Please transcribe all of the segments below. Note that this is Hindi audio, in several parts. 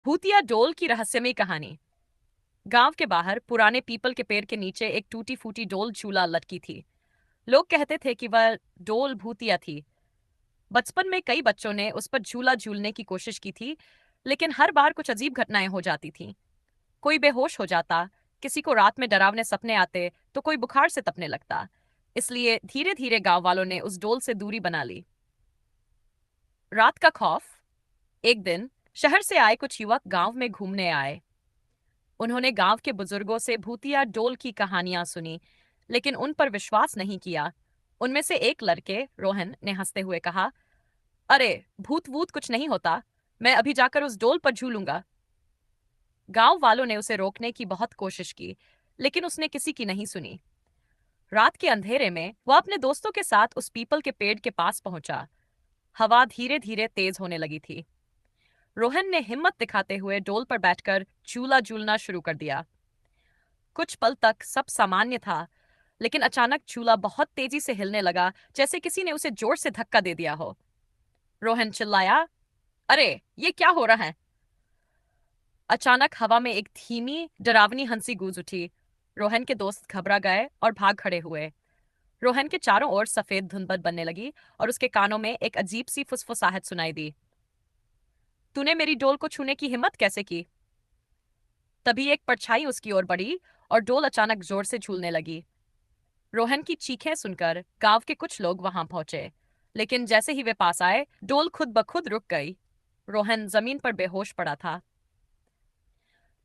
भूतिया डोल की रहस्यमयी कहानी। गांव के बाहर पुराने पीपल के पेड़ के नीचे एक टूटी फूटी डोल झूला लटकी थी। लोग कहते थे कि वह डोल भूतिया थी। बचपन में कई बच्चों ने उस पर झूला झूलने की कोशिश की थी, लेकिन हर बार कुछ अजीब घटनाएं हो जाती थीं। कोई बेहोश हो जाता, किसी को रात में डरावने सपने आते, तो कोई बुखार से तपने लगता। इसलिए धीरे धीरे गांव वालों ने उस डोल से दूरी बना ली। रात का खौफ। एक दिन शहर से आए कुछ युवक गांव में घूमने आए। उन्होंने गांव के बुजुर्गों से भूतिया डोल की कहानियां सुनी, लेकिन उन पर विश्वास नहीं किया। उनमें से एक लड़के रोहन ने हंसते हुए कहा, अरे, भूत वूत कुछ नहीं होता। मैं अभी जाकर उस डोल पर झूलूंगा। गांव वालों ने उसे रोकने की बहुत कोशिश की, लेकिन उसने किसी की नहीं सुनी। रात के अंधेरे में वह अपने दोस्तों के साथ उस पीपल के पेड़ के पास पहुंचा। हवा धीरे धीरे तेज होने लगी थी। रोहन ने हिम्मत दिखाते हुए डोल पर बैठकर झूला झूलना शुरू कर दिया। कुछ पल तक सब सामान्य था, लेकिन अचानक झूला बहुत तेजी से हिलने लगा, जैसे किसी ने उसे जोर से धक्का दे दिया हो। रोहन चिल्लाया, अरे, ये क्या हो रहा है? अचानक हवा में एक धीमी डरावनी हंसी गूंज उठी। रोहन के दोस्त घबरा गए और भाग खड़े हुए। रोहन के चारों ओर सफेद धुंध बनने लगी और उसके कानों में एक अजीब सी फुसफुसाहट सुनाई दी। तूने मेरी डोल को छूने की हिम्मत कैसे की? तभी एक परछाई उसकी ओर बढ़ी और डोल अचानक जोर से झूलने लगी। रोहन की चीखें सुनकर गांव के कुछ लोग वहां पहुंचे, लेकिन जैसे ही वे पास आए, डोल खुद ब खुद रुक गई। रोहन जमीन पर बेहोश पड़ा था।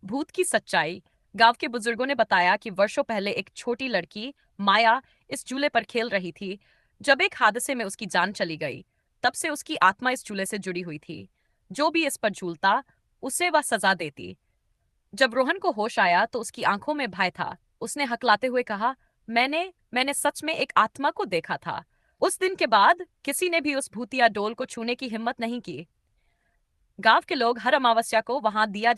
भूत की सच्चाई। गांव के बुजुर्गों ने बताया कि वर्षों पहले एक छोटी लड़की माया इस झूले पर खेल रही थी, जब एक हादसे में उसकी जान चली गई। तब से उसकी आत्मा इस झूले से जुड़ी हुई थी। जो भी इस पर झूलता, उसे वह सजा देती। जब रोहन को होश आया तो उसकी आंखों में भय था। उसने हकलाते हुए कहा, मैंने मैंने सच में एक आत्मा को देखा था। उस दिन के बाद किसी ने भी उस भूतिया डोल को छूने की हिम्मत नहीं की। गांव के लोग हर अमावस्या को वहां दिया